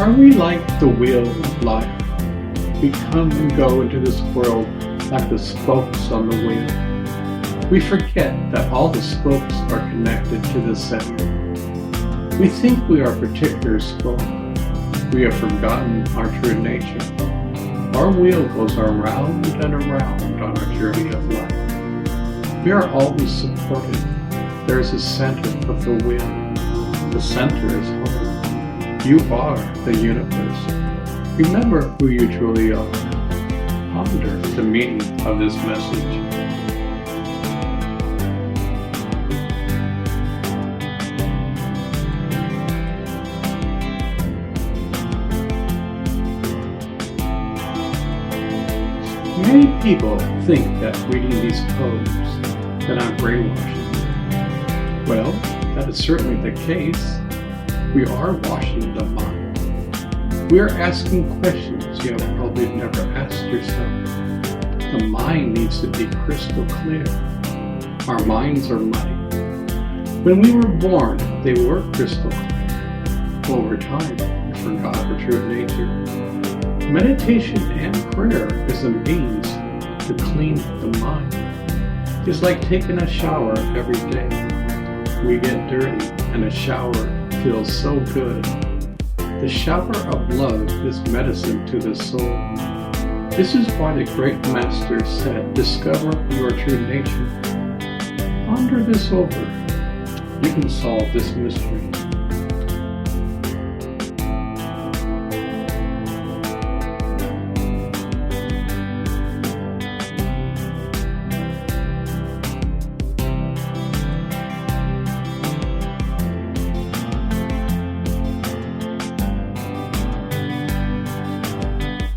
Are we like the wheel of life? We come and go into this world like the spokes on the wheel. We forget that all the spokes are connected to the center. We think we are a particular spoke. We have forgotten our true nature. Our wheel goes around and around on our journey of life. We are always supported. There is a center of the wheel. The center is home. You are the universe. Remember who you truly are. Ponder the meaning of this message. Many people think that reading these codes that I'm brainwashing. Well, that is certainly the case. We are washing the mind. We are asking questions you have probably never asked yourself. The mind needs to be crystal clear. Our minds are muddy. When we were born, they were crystal clear. Over time, we forgot our true nature. Meditation and prayer is a means to clean the mind. It's like taking a shower every day. We get dirty and a shower feels so good. The shower of love is medicine to the soul. This is why the great master said, discover your true nature. Ponder this over. You can solve this mystery.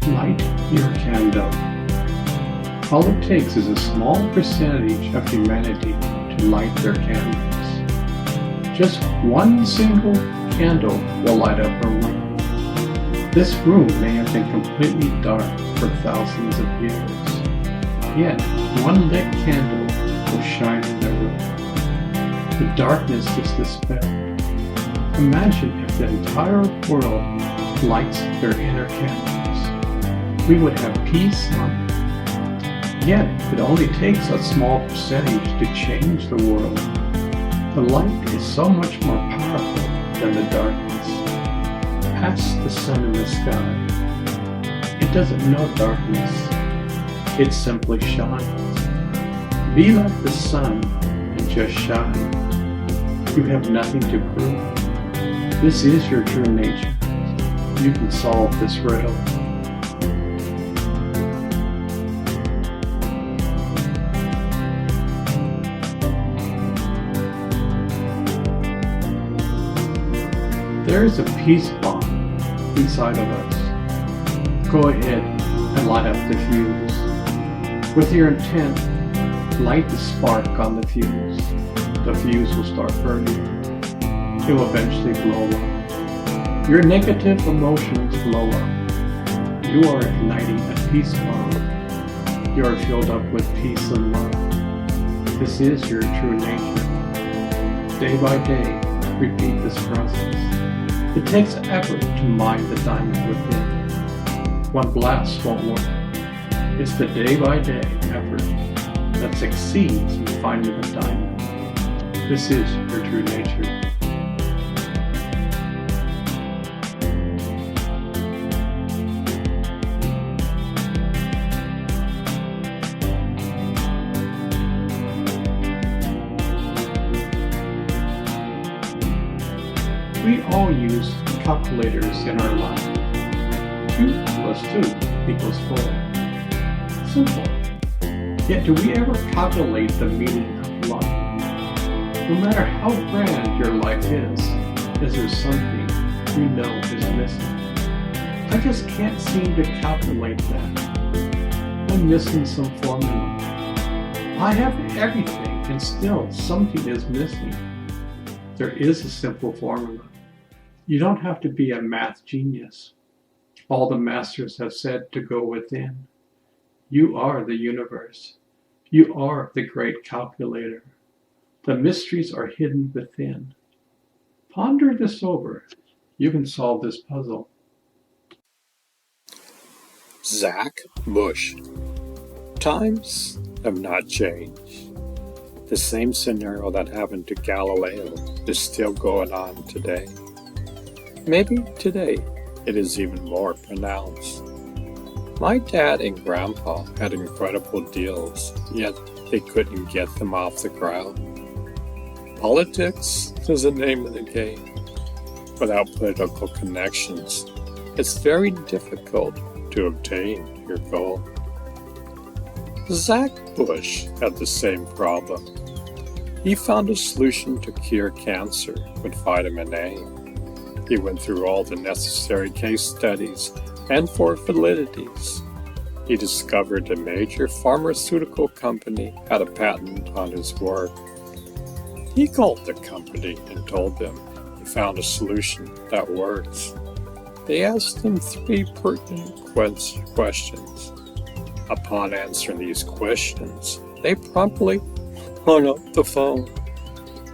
Light your candle. All it takes is a small percentage of humanity to light their candles. Just one single candle will light up a room. This room may have been completely dark for thousands of years. Yet, one lit candle will shine in the room. The darkness is dispelled. Imagine if the entire world lights their inner candles. We would have peace on earth. Yet, it only takes a small percentage to change the world. The light is so much more powerful than the darkness. Ask the sun in the sky. It doesn't know darkness. It simply shines. Be like the sun and just shine. You have nothing to prove. This is your true nature. You can solve this riddle. There is a peace bomb inside of us. Go ahead and light up the fuse. With your intent, light the spark on the fuse. The fuse will start burning. It will eventually blow up. Your negative emotions blow up. You are igniting a peace bomb. You are filled up with peace and love. This is your true nature. Day by day, repeat this process. It takes effort to mine the diamond within. One blast won't work. It's the day-by-day effort that succeeds in finding the diamond. This is your true nature. We all use calculators in our life. 2 plus 2 equals 4. Simple. Yet do we ever calculate the meaning of life? No matter how grand your life is there something you know is missing? I just can't seem to calculate that. I'm missing some formula. I have everything and still something is missing. There is a simple formula. You don't have to be a math genius. All the masters have said to go within. You are the universe. You are the great calculator. The mysteries are hidden within. Ponder this over. You can solve this puzzle. Zach Bush. Times have not changed. The same scenario that happened to Galileo is still going on today. Maybe today it is even more pronounced. My dad and grandpa had incredible deals, yet they couldn't get them off the ground. Politics is the name of the game. Without political connections, it's very difficult to obtain your goal. Zach Bush had the same problem. He found a solution to cure cancer with vitamin A. He went through all the necessary case studies and for validities. He discovered a major pharmaceutical company had a patent on his work. He called the company and told them he found a solution that works. They asked him 3 pertinent questions. Upon answering these questions, they promptly hung up the phone.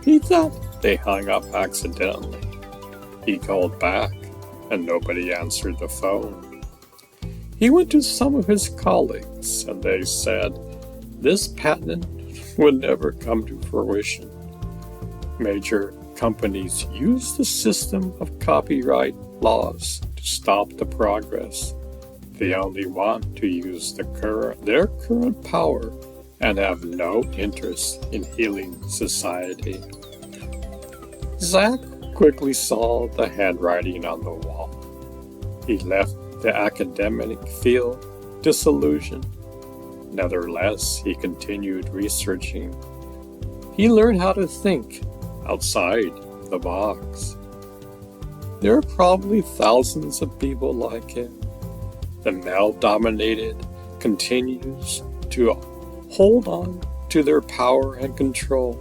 He thought they hung up accidentally. He called back, and nobody answered the phone. He went to some of his colleagues, and they said, this patent would never come to fruition. Major companies use the system of copyright laws to stop the progress. They only want to use their current power and have no interest in healing society. Zach quickly saw the handwriting on the wall. He left the academic field disillusioned. Nevertheless, he continued researching. He learned how to think outside the box. There are probably thousands of people like him. The male-dominated continues to hold on to their power and control.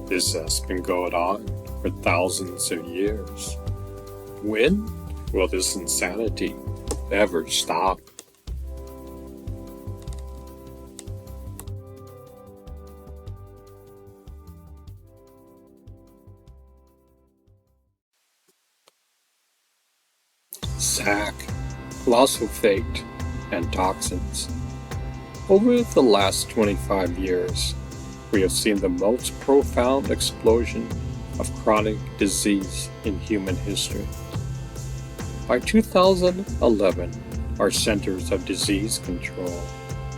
This has been going on for thousands of years. When will this insanity ever stop? Zach, glyphosate, and toxins. Over the last 25 years, we have seen the most profound explosion of chronic disease in human history. By 2011, our Centers of Disease Control,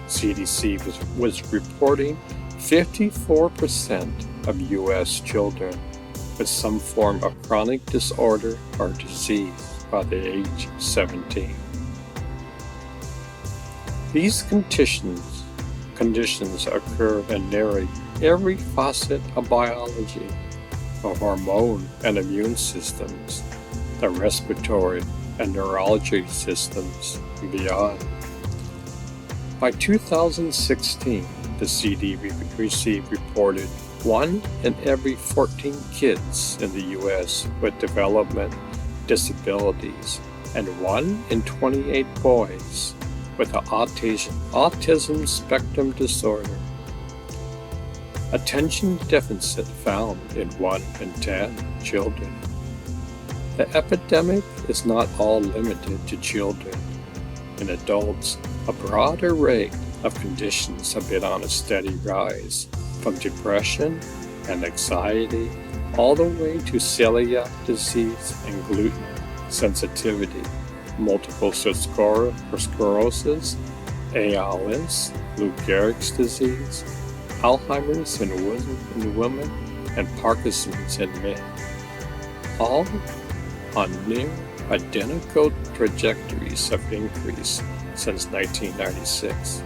CDC, was reporting 54% of U.S. children with some form of chronic disorder or disease by the age of 17. These conditions occur in nearly every facet of biology, the hormone and immune systems, the respiratory and neurology systems, and beyond. By 2016, the CDC reported 1 in every 14 kids in the U.S. with developmental disabilities and 1 in 28 boys with an autism spectrum disorder. Attention deficit found in 1 in 10 children. The epidemic is not all limited to children. In adults, a broad array of conditions have been on a steady rise, from depression and anxiety all the way to celiac disease and gluten sensitivity, multiple sclerosis, ALS, Lou Gehrig's disease, Alzheimer's in women, and Parkinson's in men, all on near identical trajectories of increase since 1996.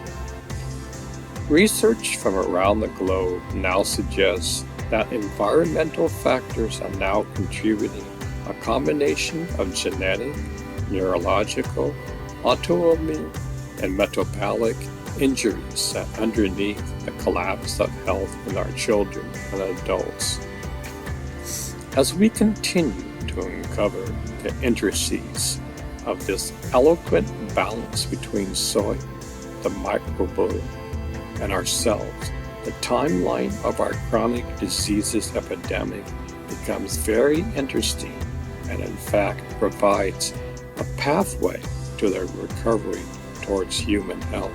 Research from around the globe now suggests that environmental factors are now contributing a combination of genetic, neurological, autoimmune, and metabolic injuries that underneath the collapse of health in our children and adults. As we continue to uncover the intricacies of this eloquent balance between soil, the microbiome, and ourselves, the timeline of our chronic diseases epidemic becomes very interesting and in fact provides a pathway to the recovery to towards human health.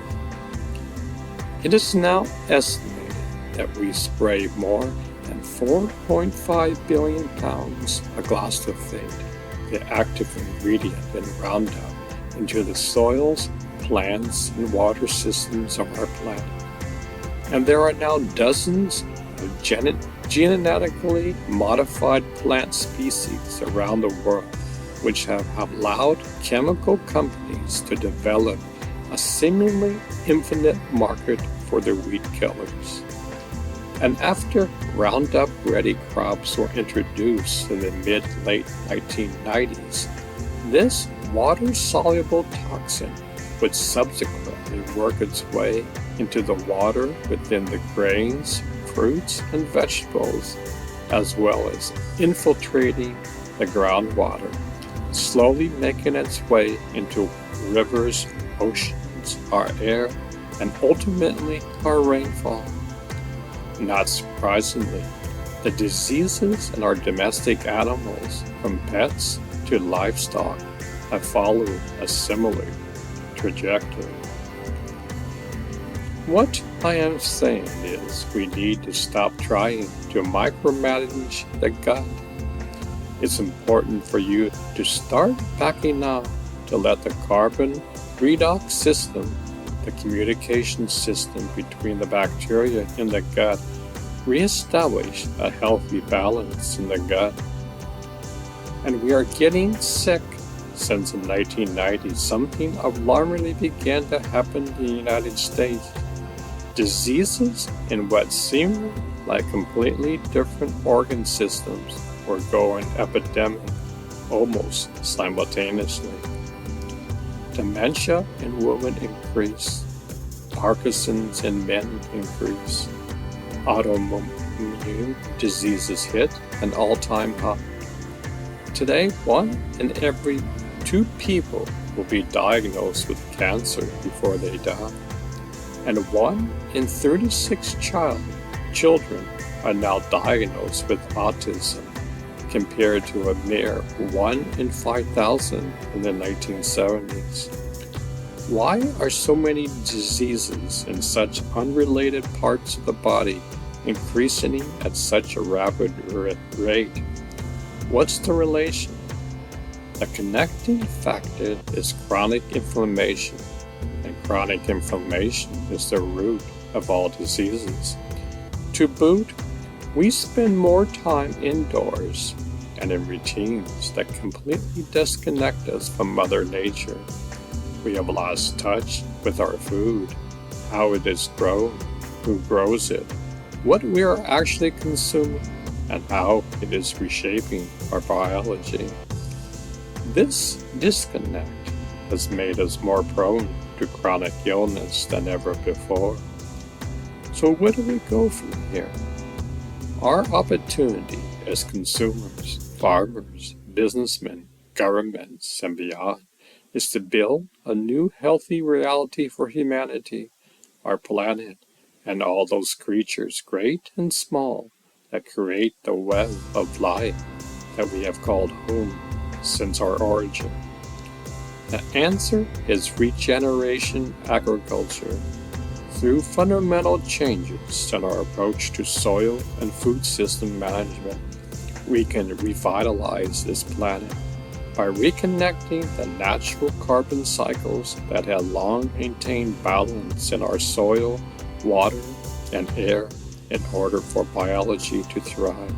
It is now estimated that we spray more than 4.5 billion pounds of glyphosate, the active ingredient in Roundup, into the soils, plants, and water systems of our planet. And there are now dozens of genetically modified plant species around the world which have allowed chemical companies to develop a seemingly infinite market for their weed killers. And after Roundup-ready crops were introduced in the mid-late 1990s, this water-soluble toxin would subsequently work its way into the water within the grains, fruits, and vegetables, as well as infiltrating the groundwater, slowly making its way into rivers, oceans, our air, and ultimately our rainfall. Not surprisingly, the diseases in our domestic animals, from pets to livestock, have followed a similar trajectory. What I am saying is we need to stop trying to micromanage the gut. It's important for you to start backing up to let the carbon redox system, the communication system between the bacteria in the gut, reestablish a healthy balance in the gut. And we are getting sick. Since the 1990s, something alarmingly began to happen in the United States. Diseases in what seemed like completely different organ systems were going epidemic almost simultaneously. Dementia in women increased. Parkinson's in men increased. Autoimmune diseases hit an all-time high. Today, 1 in every 2 people will be diagnosed with cancer before they die. And 1 in 36 children are now diagnosed with autism, compared to a mere 1 in 5,000 in the 1970s. Why are so many diseases in such unrelated parts of the body increasing at such a rapid rate? What's the relation? The connecting factor is chronic inflammation, and chronic inflammation is the root of all diseases. To boot, we spend more time indoors and in routines that completely disconnect us from Mother Nature. We have lost touch with our food, how it is grown, who grows it, what we are actually consuming, and how it is reshaping our biology. This disconnect has made us more prone to chronic illness than ever before. So where do we go from here? Our opportunity as consumers, farmers, businessmen, governments, and beyond is to build a new healthy reality for humanity, our planet, and all those creatures, great and small, that create the web of life that we have called home since our origin. The answer is regeneration agriculture. Through fundamental changes in our approach to soil and food system management, we can revitalize this planet by reconnecting the natural carbon cycles that have long maintained balance in our soil, water, and air in order for biology to thrive.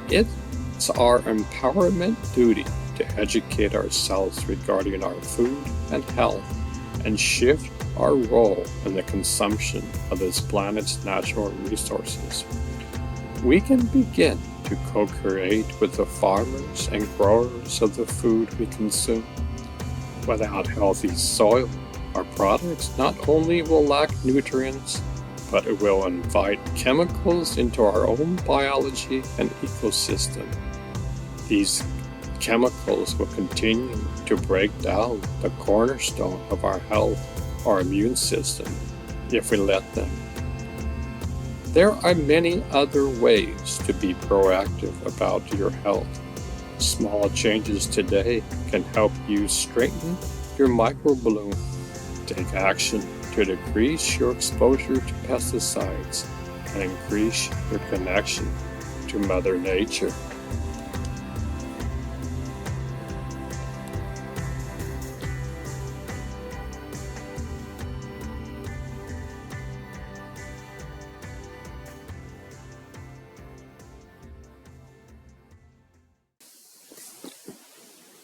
It's our empowerment duty to educate ourselves regarding our food and health and shift our role in the consumption of this planet's natural resources. We can begin to co-create with the farmers and growers of the food we consume. Without healthy soil, our products not only will lack nutrients, but it will invite chemicals into our own biology and ecosystem. These chemicals will continue to break down the cornerstone of our health, our immune system, if we let them. There are many other ways to be proactive about your health. Small changes today can help you strengthen your microbiome, Take action to decrease your exposure to pesticides and increase your connection to Mother Nature.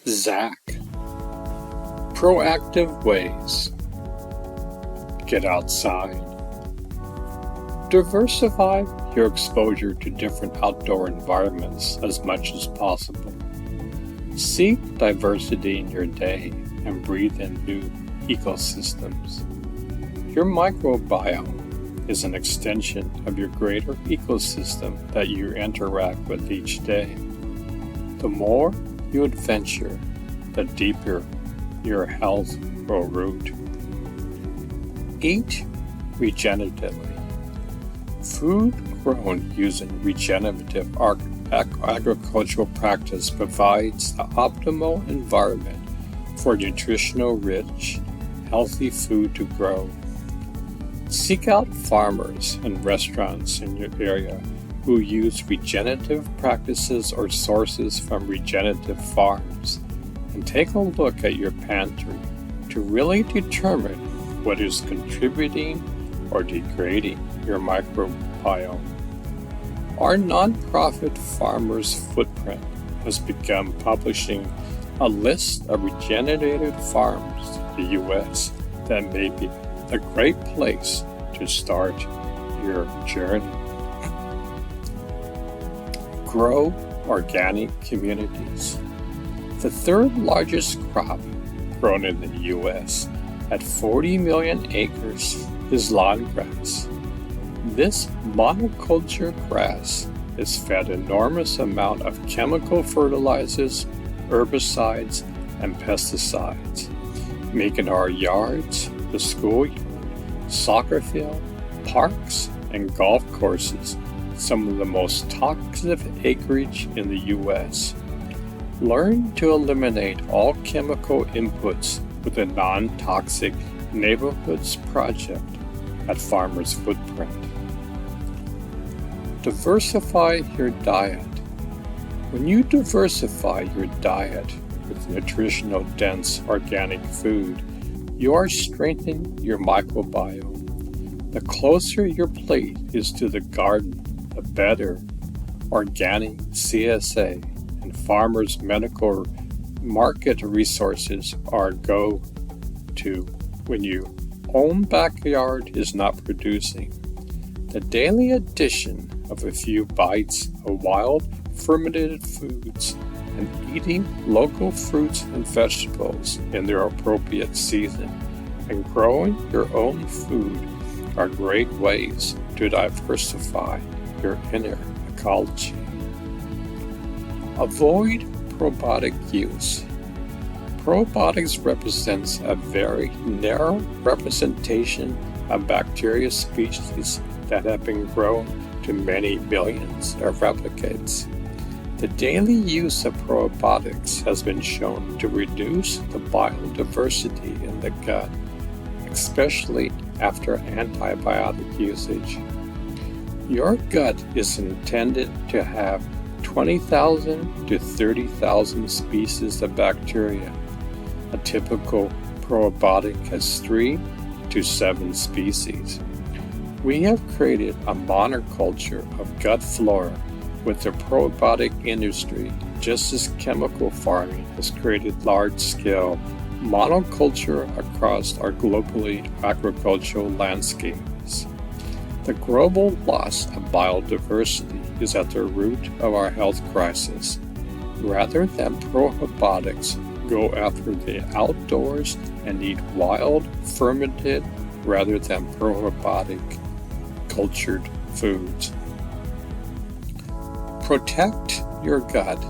Zach. Proactive ways. Get outside. Diversify your exposure to different outdoor environments as much as possible. Seek diversity in your day and breathe in new ecosystems. Your microbiome is an extension of your greater ecosystem that you interact with each day. The more you adventure, the deeper your health will root. Eat regeneratively. Food grown using regenerative agricultural practice provides the optimal environment for nutritional rich, healthy food to grow. Seek out farmers and restaurants in your area who use regenerative practices or sources from regenerative farms, and take a look at your pantry to really determine what is contributing or degrading your microbiome. Our nonprofit Farmers Footprint has begun publishing a list of regenerated farms in the U.S. that may be a great place to start your journey. Grow organic communities. The third largest crop grown in the U.S. at 40 million acres is lawn grass. This monoculture grass is fed enormous amount of chemical fertilizers, herbicides, and pesticides, making our yards, the schoolyard, soccer field, parks, and golf courses some of the most toxic acreage in the U.S. Learn to eliminate all chemical inputs with a non-toxic neighborhoods project at Farmers Footprint. Diversify your diet. When you diversify your diet with nutritional dense organic food, you are strengthening your microbiome. The closer your plate is to the garden, the better organic CSA and farmers' medical market resources are go-to when your own backyard is not producing. The daily addition of a few bites of wild fermented foods and eating local fruits and vegetables in their appropriate season and growing your own food are great ways to diversify your inner ecology. Avoid probiotic use. Probiotics represents a very narrow representation of bacteria species that have been grown to many billions of replicates. The daily use of probiotics has been shown to reduce the biodiversity in the gut, especially after antibiotic usage. Your gut is intended to have 20,000 to 30,000 species of bacteria. A typical probiotic has 3 to 7 species. We have created a monoculture of gut flora with the probiotic industry, just as chemical farming has created large-scale monoculture across our globally agricultural landscapes. The global loss of biodiversity is at the root of our health crisis. Rather than probiotics go after the outdoors and eat wild, fermented, rather than probiotic cultured foods. Protect your gut.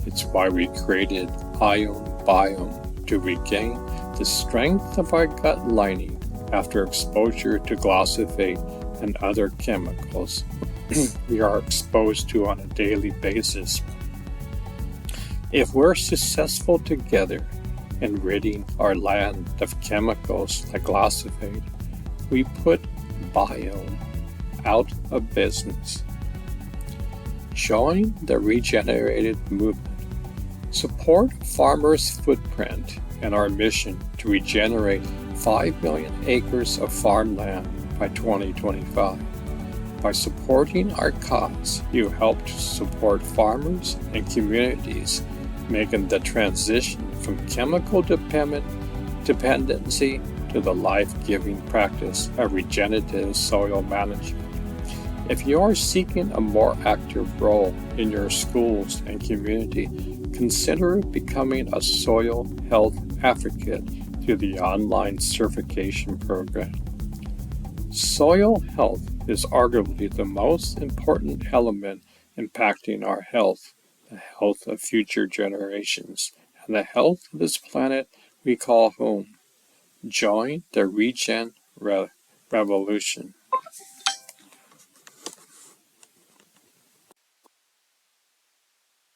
It's why we created Ion Biome to regain the strength of our gut lining after exposure to glyphosate and other chemicals we are exposed to on a daily basis. If we're successful together, and ridding our land of chemicals like glyphosate, we put biome out of business. Join the regenerated movement. Support farmers' footprint and our mission to regenerate 5 million acres of farmland by 2025. By supporting our cause, you help to support farmers and communities making the transition from chemical dependency to the life-giving practice of regenerative soil management. If you are seeking a more active role in your schools and community, consider becoming a soil health advocate through the online certification program. Soil health is arguably the most important element impacting our health, the health of future generations, and the health of this planet we call home. Join the Regen Revolution.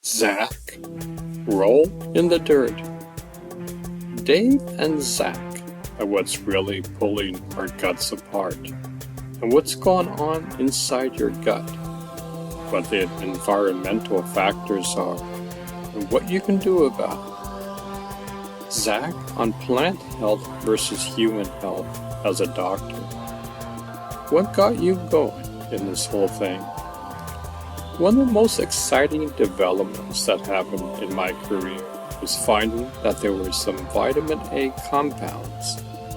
Zach, roll in the dirt. Dave and Zach are what's really pulling our guts apart, and what's going on inside your gut, what the environmental factors are, and what you can do about it. Zach on plant health versus human health as a doctor. What got you going in this whole thing? One of the most exciting developments that happened in my career was finding that there were some vitamin A compounds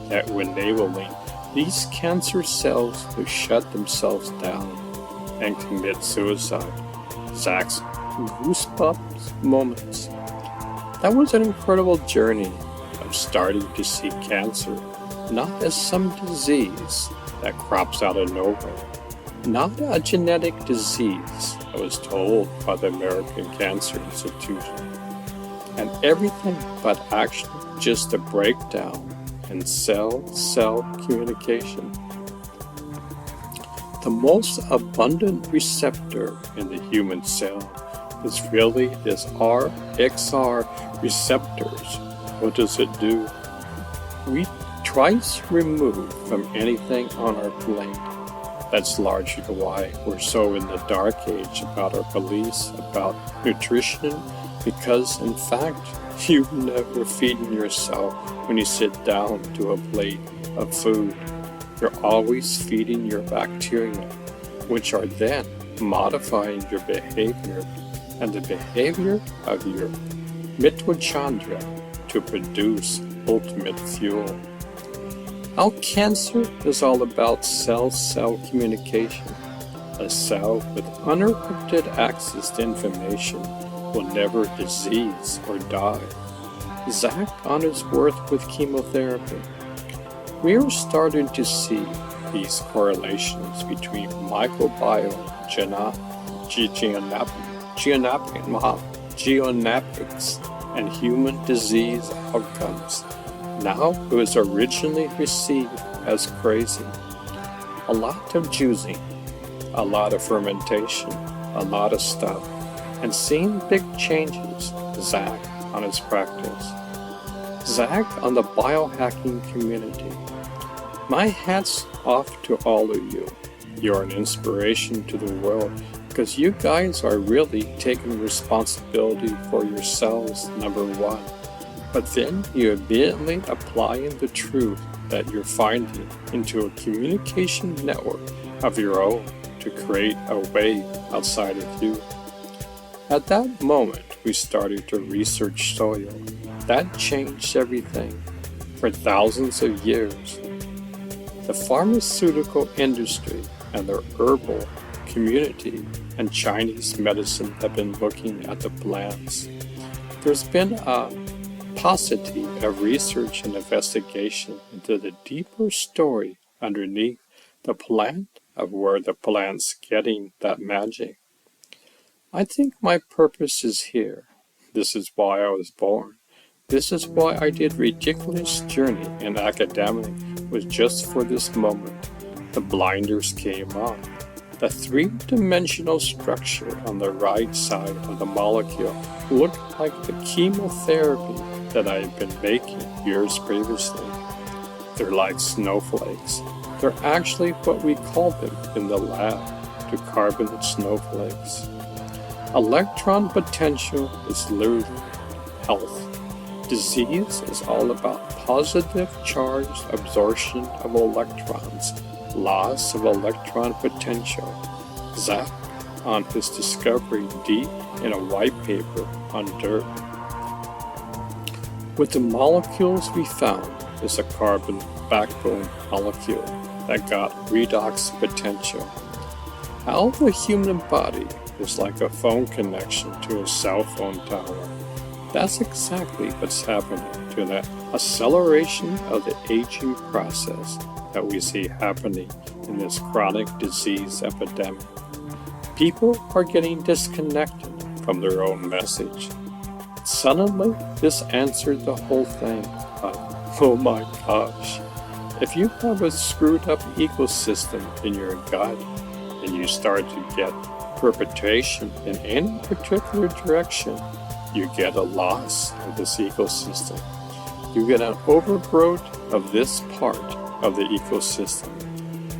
that were enabling these cancer cells to shut themselves down and commit suicide. Zach's goosebumps moments. That was an incredible journey of starting to see cancer not as some disease that crops out of nowhere, not a genetic disease, I was told by the American Cancer Institute, and everything but actually just a breakdown in cell-cell communication. The most abundant receptor in the human cell is really this RXR receptors. What does it do? We twice removed from anything on our plate. That's largely why we're so in the dark age about our beliefs about nutrition, because in fact, you're never feeding yourself when you sit down to a plate of food. You're always feeding your bacteria, which are then modifying your behavior and the behavior of your mitochondria to produce ultimate fuel. Our cancer is all about cell-cell communication. A cell with uninterrupted access to information will never disease or die. Zach on his work with chemotherapy. We are starting to see these correlations between microbiome genomics and human disease outcomes. Now it was originally received as crazy. A lot of juicing, a lot of fermentation, a lot of stuff, and seeing big changes. Zach on his practice. Zach on the biohacking community. My hat's off to all of you. You're an inspiration to the world because you guys are really taking responsibility for yourselves, number one. But then you immediately applying the truth that you're finding into a communication network of your own to create a way outside of you. At that moment, we started to research soil. That changed everything. For thousands of years, the pharmaceutical industry and their herbal community and Chinese medicine have been looking at the plants. There's been a paucity of research and investigation into the deeper story underneath the plant of where the plant's getting that magic. I think my purpose is here. This is why I was born. This is why I did ridiculous journey in academic was just for this moment. The blinders came off. The three-dimensional structure on the right side of the molecule looked like the chemotherapy that I had been making years previously. They're like snowflakes. They're actually what we call them in the lab, carbonate snowflakes. Electron potential is literally health. Disease is all about positive charge absorption of electrons, loss of electron potential. Zach, on his discovery deep in a white paper on dirt. With the molecules we found is a carbon backbone molecule that got redox potential. How the human body is like a phone connection to a cell phone tower. That's exactly what's happening to that acceleration of the aging process that we see happening in this chronic disease epidemic. People are getting disconnected from their own message. Suddenly, this answered the whole thing. Oh my gosh. If you have a screwed up ecosystem in your gut and you start to get perpetuation in any particular direction, you get a loss of this ecosystem. You get an overgrowth of this part of the ecosystem.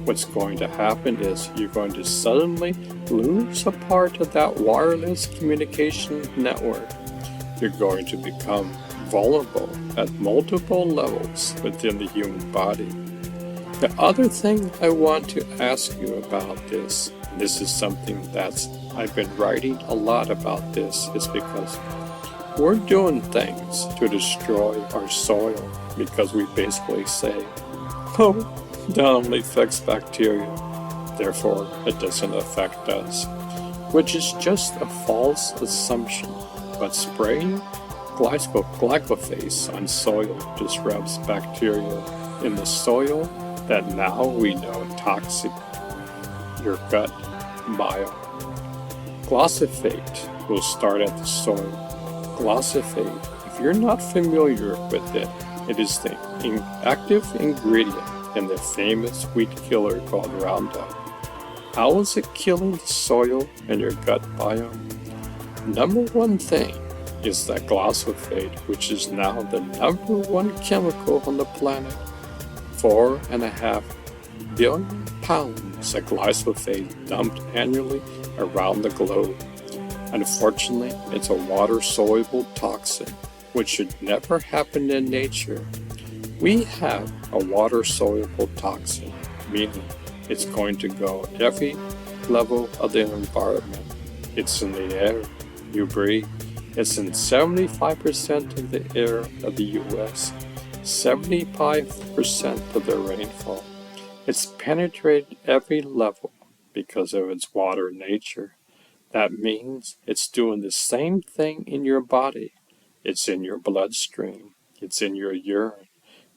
What's going to happen is you're going to suddenly lose a part of that wireless communication network. You're going to become vulnerable at multiple levels within the human body. The other thing I want to ask you about this is something I've been writing a lot about this, is because we're doing things to destroy our soil because we basically say, oh, that only affects bacteria, therefore it doesn't affect us, which is just a false assumption. But spraying glyphosate on soil disrupts bacteria in the soil that now we know toxic your gut biome. Glyphosate will start at the soil. Glyphosate, if you're not familiar with it, it is the active ingredient in the famous weed killer called Roundup. How is it killing the soil and your gut biome? Number one thing is that glyphosate, which is now the number one chemical on the planet. 4.5 billion pounds of glyphosate dumped annually around the globe. Unfortunately, it's a water-soluble toxin, which should never happen in nature. We have a water-soluble toxin, meaning it's going to go at every level of the environment. It's in the air you breathe. It's in 75% of the air of the U.S., 75% of the rainfall. It's penetrated every level because of its water nature. That means it's doing the same thing in your body. It's in your bloodstream. It's in your urine.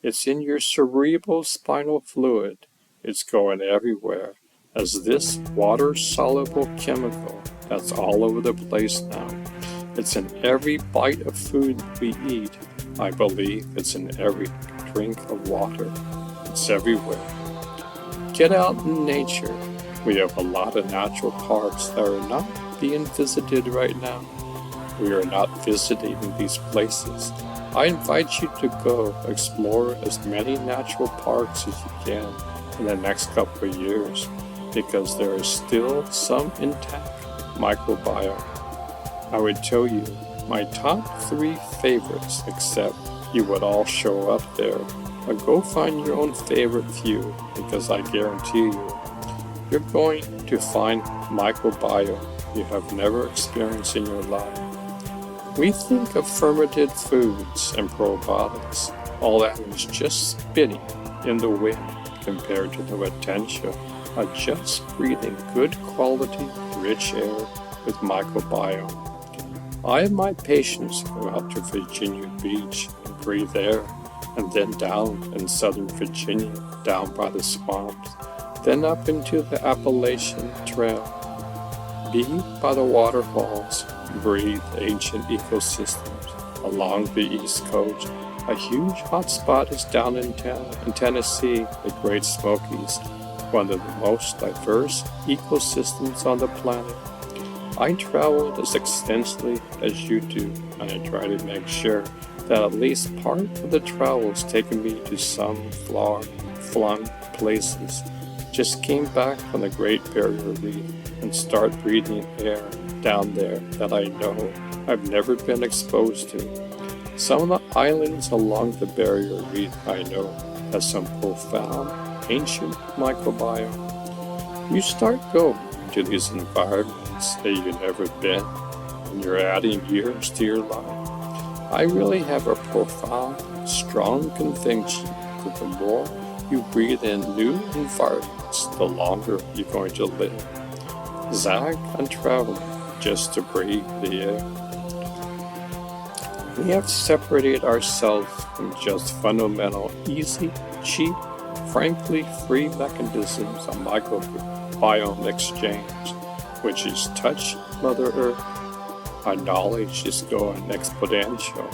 It's in your cerebral spinal fluid. It's going everywhere as this water-soluble chemical that's all over the place now. It's in every bite of food we eat. I believe it's in every drink of water. It's everywhere. Get out in nature. We have a lot of natural parks that are not being visited right now. We are not visiting these places. I invite you to go explore as many natural parks as you can in the next couple of years, because there is still some intact microbiome. I would tell you my top 3 favorites, except you would all show up there. But go find your own favorite few, because I guarantee you're going to find microbiome you have never experienced in your life. We think of fermented foods and probiotics. All that is just spitting in the wind compared to the potential of just breathing good quality, rich air with microbiome. I and my patients go out to Virginia Beach and breathe air, and then down in southern Virginia, down by the swamps, then up into the Appalachian Trail. Be by the waterfalls, breathe ancient ecosystems along the East Coast. A huge hotspot is down in Tennessee, the Great Smokies, one of the most diverse ecosystems on the planet. I traveled as extensively as you do, and I try to make sure that at least part of the travel's taken me to some far-flung places. Just came back from the Great Barrier Reef and start breathing air down there that I know I've never been exposed to. Some of the islands along the Barrier Reef I know have some profound ancient microbiome. You start going to these environments that you've never been, and you're adding years to your life. I really have a profound, strong conviction that the more you breathe in new environments, the longer you're going to live. Zag and traveling just to breathe the air. We have separated ourselves from just fundamental, easy, cheap, frankly free mechanisms of microbiome exchange, which is touch Mother Earth. Our knowledge is going exponential.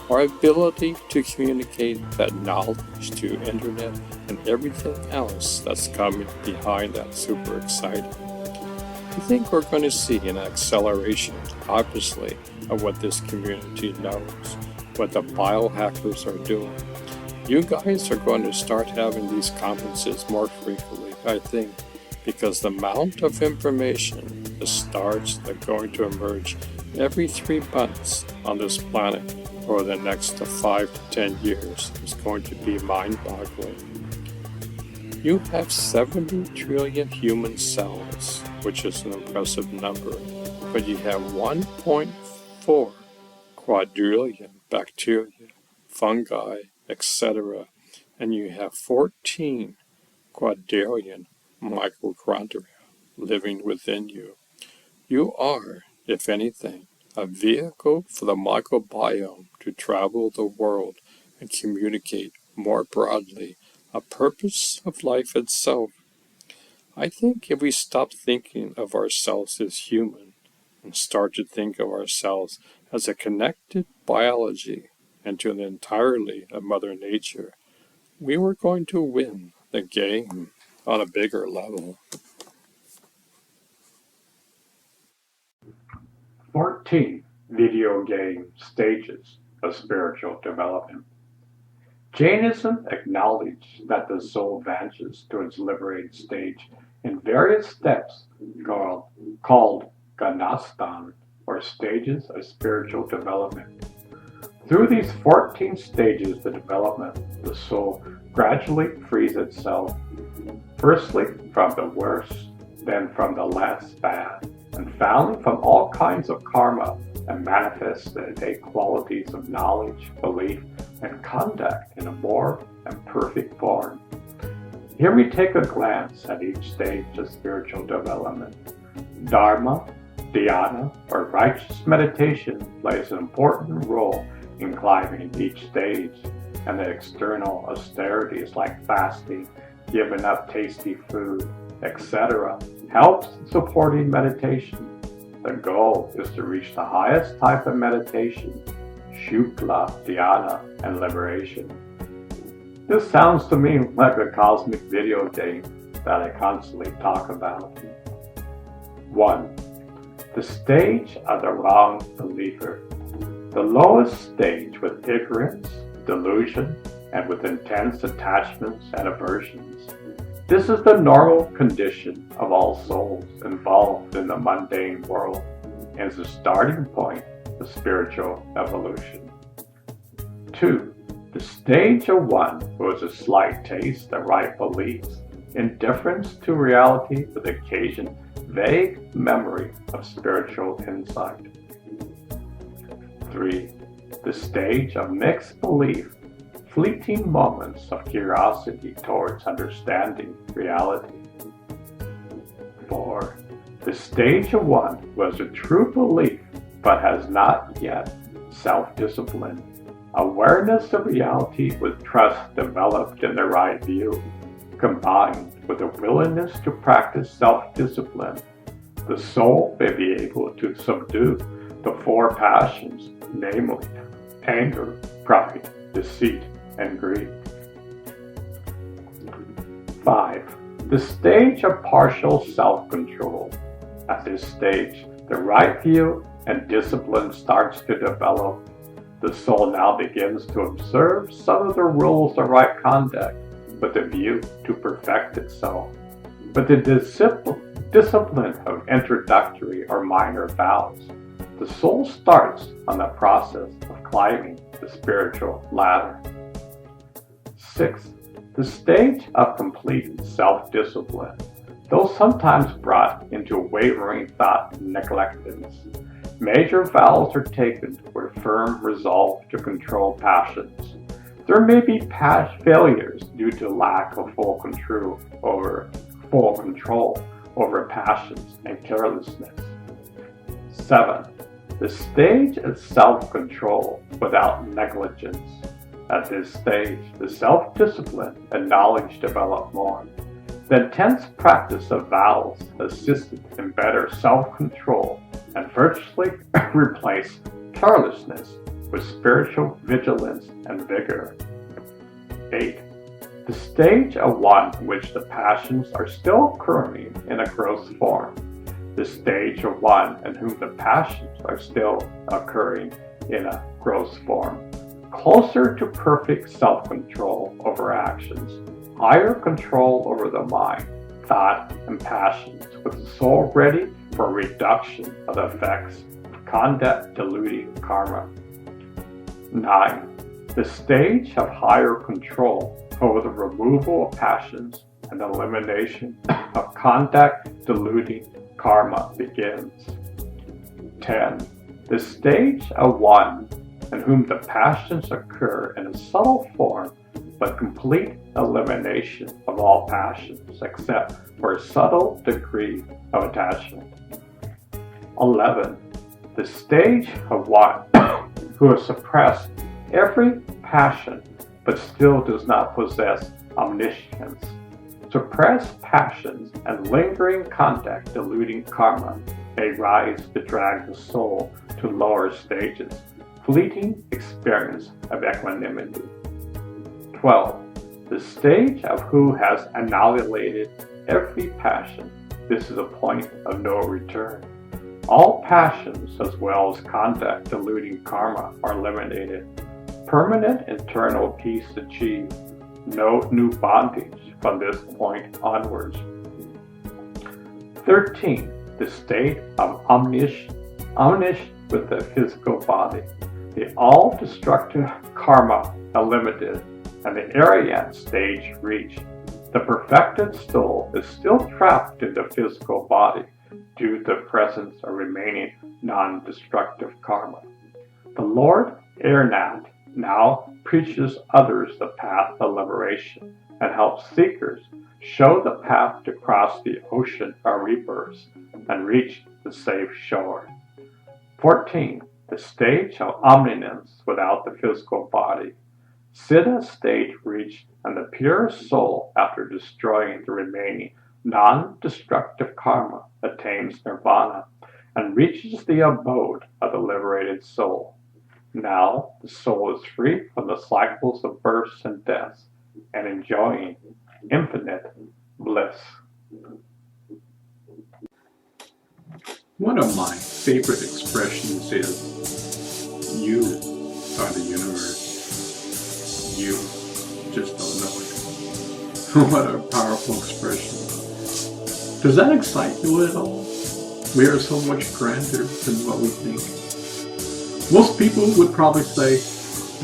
Our ability to communicate that knowledge to internet and everything else that's coming behind that super exciting. I think we're going to see an acceleration, obviously, of what this community knows, what the biohackers are doing. You guys are going to start having these conferences more frequently, I think, because the amount of information, the stars that are going to emerge every 3 months on this planet for the next 5 to 10 years is going to be mind-boggling. You have 70 trillion human cells, which is an impressive number, but you have 1.4 quadrillion bacteria, fungi, etc., and you have 14 quadrillion mitochondria living within you. You are, if anything, a vehicle for the microbiome to travel the world and communicate more broadly a purpose of life itself. I think if we stop thinking of ourselves as human and start to think of ourselves as a connected biology and to an entirely of Mother Nature, we were going to win the game on a bigger level. 14 video game stages of spiritual development. Jainism acknowledged that the soul advances to its liberated stage in various steps called Ganastan, or stages of spiritual development. Through these 14 stages of development, the soul gradually frees itself, firstly from the worst, then from the less bad, and finally from all kinds of karma, and manifests the innate qualities of knowledge, belief, and conduct in a more and perfect form. Here we take a glance at each stage of spiritual development. Dharma, dhyana, or righteous meditation plays an important role in climbing each stage, and the external austerities like fasting, giving up tasty food, etc. helps in supporting meditation. The goal is to reach the highest type of meditation, Shukla, Dhyana, and liberation. This sounds to me like a cosmic video game that I constantly talk about. 1. The stage of the wrong believer. The lowest stage with ignorance, delusion, and with intense attachments and aversions. This is the normal condition of all souls involved in the mundane world and is the starting point of spiritual evolution. 2. The stage of one who has a slight taste of right beliefs, indifference to reality with occasion vague memory of spiritual insight. 3. The stage of mixed belief, fleeting moments of curiosity towards understanding reality. 4. The stage of one who has a true belief but has not yet self-discipline, awareness of reality with trust developed in the right view, combined with a willingness to practice self-discipline. The soul may be able to subdue the 4 passions, namely anger, pride, deceit, and greed. 5. The stage of partial self-control. At this stage, the right view and discipline starts to develop. The soul now begins to observe some of the rules of right conduct with a view to perfect itself. With the discipline of introductory or minor vows, the soul starts on the process of climbing the spiritual ladder. 6. The stage of complete self-discipline, though sometimes brought into wavering thought and neglectedness. Major vows are taken with firm resolve to control passions. There may be past failures due to lack of full control over passions and carelessness. 7. The stage of self-control without negligence. At this stage, the self-discipline and knowledge develop more. The intense practice of vows assisted in better self-control and virtually replace carelessness with spiritual vigilance and vigor. 8. The stage of one in which the passions are still occurring in a gross form. The stage of one in whom the passions are still occurring in a gross form. Closer to perfect self-control over actions, higher control over the mind, thought, and passions, with the soul ready for reduction of the effects of conduct-diluting karma. 9. The stage of higher control over the removal of passions and elimination of conduct-diluting karma begins. 10. The stage of one in whom the passions occur in a subtle form but complete elimination of all passions except for a subtle degree of attachment. 11. The stage of one who has suppressed every passion but still does not possess omniscience. Suppressed passions and lingering conduct-diluting karma may rise to drag the soul to lower stages, fleeting experience of equanimity. 12. The stage of who has annihilated every passion. This is a point of no return. All passions as well as conduct-diluting karma are eliminated. Permanent internal peace achieved. No new bondage from this point onwards. 13. The state of omniscience with the physical body. The all-destructive karma eliminated and the Aryan stage reached. The perfected soul is still trapped in the physical body due to the presence of remaining non-destructive karma. The Lord Arnat now preaches others the path of liberation and helps seekers show the path to cross the ocean of rebirths and reach the safe shore. 14. The stage of omniscience without the physical body. Siddha stage reached, and the pure soul, after destroying the remaining non-destructive karma, attains nirvana and reaches the abode of the liberated soul. Now the soul is free from the cycles of births and deaths and enjoying infinite bliss. One of my favorite expressions is, you are the universe. You just don't know it. What a powerful expression. Does that excite you at all? We are so much grander than what we think. Most people would probably say,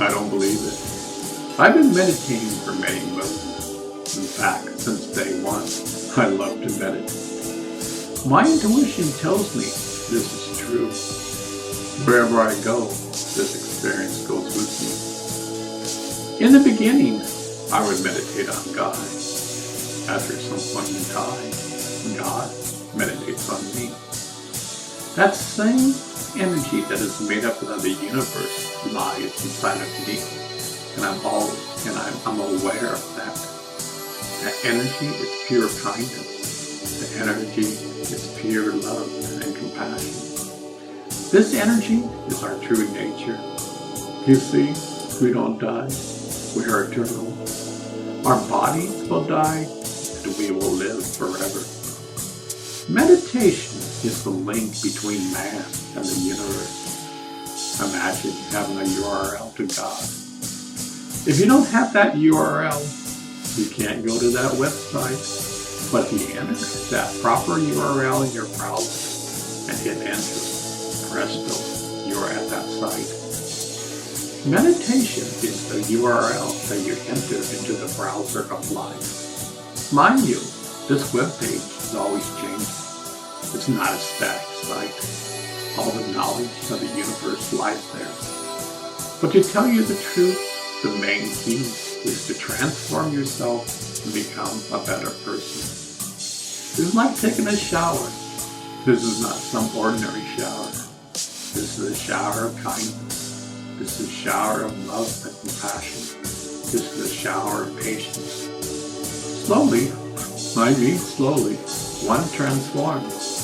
I don't believe it. I've been meditating for many months. In fact, since day one, I love to meditate. My intuition tells me this is true. Wherever I go, this experience goes with me. In the beginning, I would meditate on God. After some point in time, God meditates on me. That same energy that is made up of the universe lies inside of me, and I'm aware of that. That energy is pure kindness. The energy is pure love and compassion. This energy is our true nature. You see, we don't die. We are eternal. Our bodies will die, and we will live forever. Meditation is the link between man and the universe. Imagine having a URL to God. If you don't have that URL, you can't go to that website. But if you enter that proper URL in your browser and hit enter, presto, you're at that site. Meditation is the URL that you enter into the browser of life. Mind you, this webpage is always changing. It's not a static site. All the knowledge of the universe lies there. But to tell you the truth, the main key is to transform yourself and become a better person. It's like taking a shower. This is not some ordinary shower. This is a shower of kindness. This is a shower of love and compassion. This is a shower of patience. Slowly, one transforms.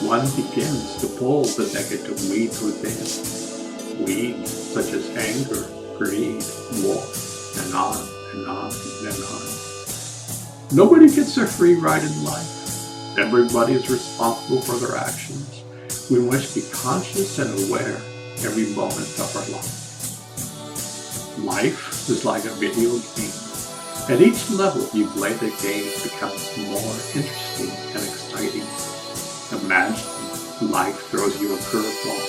One begins to pull the negative weeds within. Weeds such as anger, greed, war, and on and on and on. Nobody gets a free ride in life. Everybody is responsible for their actions. We must be conscious and aware every moment of our life. Life is like a video game. At each level you play the game, it becomes more interesting and exciting. Imagine life throws you a curveball.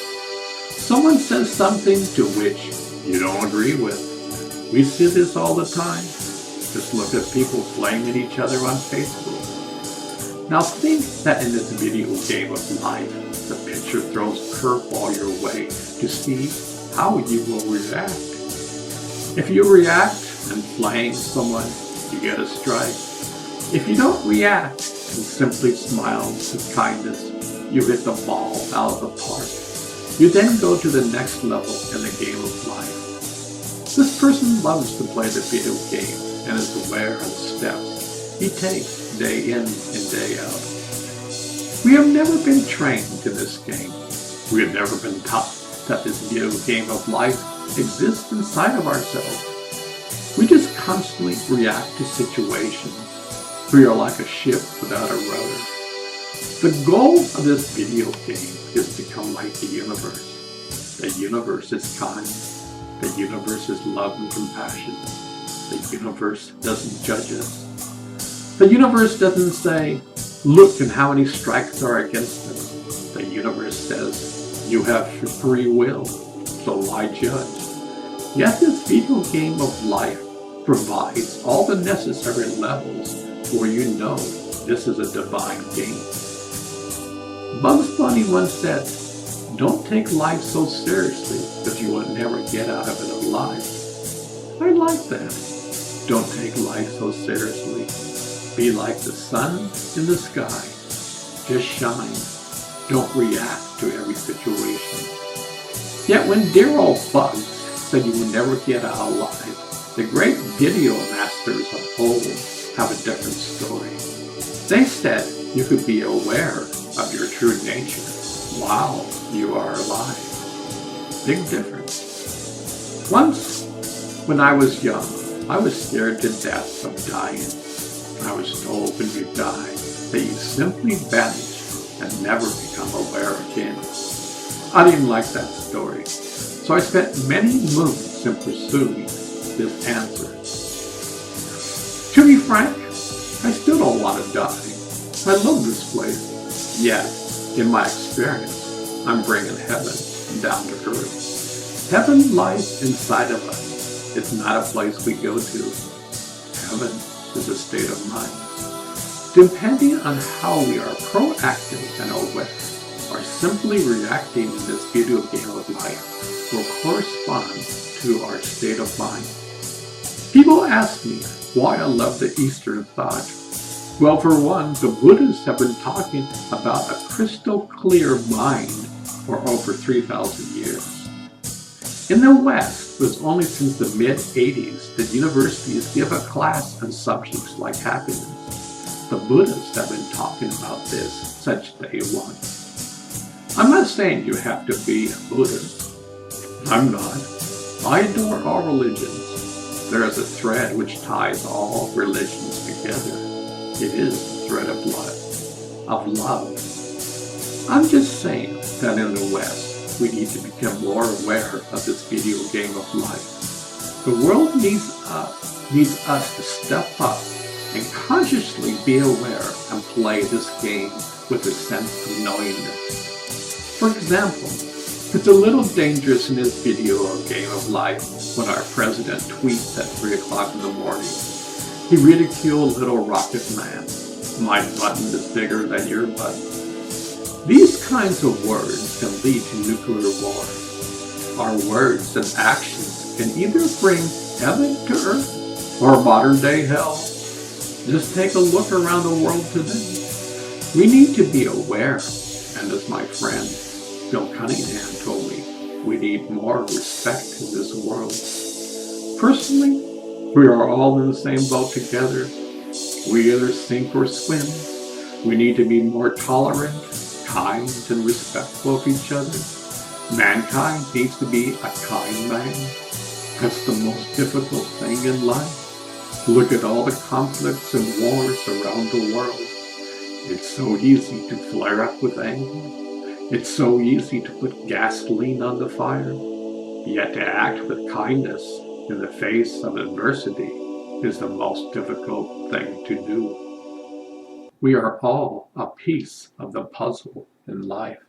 Someone says something to which you don't agree with. We see this all the time. Just look at people flaming each other on Facebook. Now think that in this video game of life, the picture throws a curveball your way to see how you will react. If you react and flame someone, you get a strike. If you don't react and simply smile with kindness, you hit the ball out of the park. You then go to the next level in the game of life. This person loves to play the video game and is aware of the steps he takes day in and day out. We have never been trained in this game. We have never been taught that this video game of life exists inside of ourselves. We just constantly react to situations. We are like a ship without a rudder. The goal of this video game is to become like the universe. The universe is kind. The universe is love and compassion. The universe doesn't judge us. The universe doesn't say, look and how many strikes are against us. The universe says, you have free will, so why judge? Yet this video game of life provides all the necessary levels where you know this is a divine game. Bugs Bunny once said, don't take life so seriously because you will never get out of it alive. I like that. Don't take life so seriously. Be like the sun in the sky. Just shine. Don't react to every situation. Yet when dear old Bugs said you would never get out alive, the great video masters of old have a different story. They said you could be aware of your true nature while you are alive. Big difference. Once, when I was young, I was scared to death of dying. I was told when you die that you simply vanish and never become aware again. I didn't like that story, so I spent many moons in pursuing this answer. To be frank, I still don't want to die. I love this place. Yet, in my experience, I'm bringing heaven down to earth. Heaven lies inside of us. It's not a place we go to. Heaven is a state of mind. Depending on how we are proactive and aware, or simply reacting in this video game of life, will correspond to our state of mind. People ask me why I love the Eastern thought. Well, for one, the Buddhists have been talking about a crystal clear mind for over 3,000 years. In the West, it was only since the mid-80s that universities give a class on subjects like happiness. The Buddhists have been talking about this since day one. I'm not saying you have to be a Buddhist. I'm not. I adore all religions. There is a thread which ties all religions together. It is the thread of love. I'm just saying that in the West, we need to become more aware of this video game of life. The world needs us to step up and consciously be aware and play this game with a sense of knowingness. For example, it's a little dangerous in this video game of life when our president tweets at 3 o'clock in the morning. He ridiculed little rocket man. My button is bigger than your button. These kinds of words can lead to nuclear war. Our words and actions can either bring heaven to earth or modern day hell. Just take a look around the world today. We need to be aware, and as my friend Bill Cunningham told me, we need more respect in this world. Personally, we are all in the same boat together. We either sink or swim. We need to be more tolerant, kind, and respectful of each other. Mankind needs to be a kind man. That's the most difficult thing in life. Look at all the conflicts and wars around the world. It's so easy to flare up with anger. It's so easy to put gasoline on the fire. Yet to act with kindness in the face of adversity is the most difficult thing to do. We are all a piece of the puzzle in life.